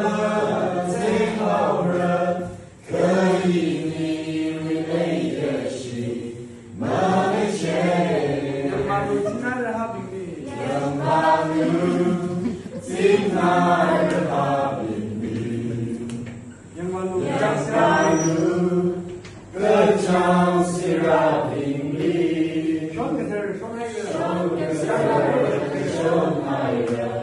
乐，最好人，可以你为美的心，马的前，yang malu zinar habibie， yang malu zinar habibie， yang malu kacang sirah habibie， 双个字儿，双个字儿，双个字儿，双个字儿。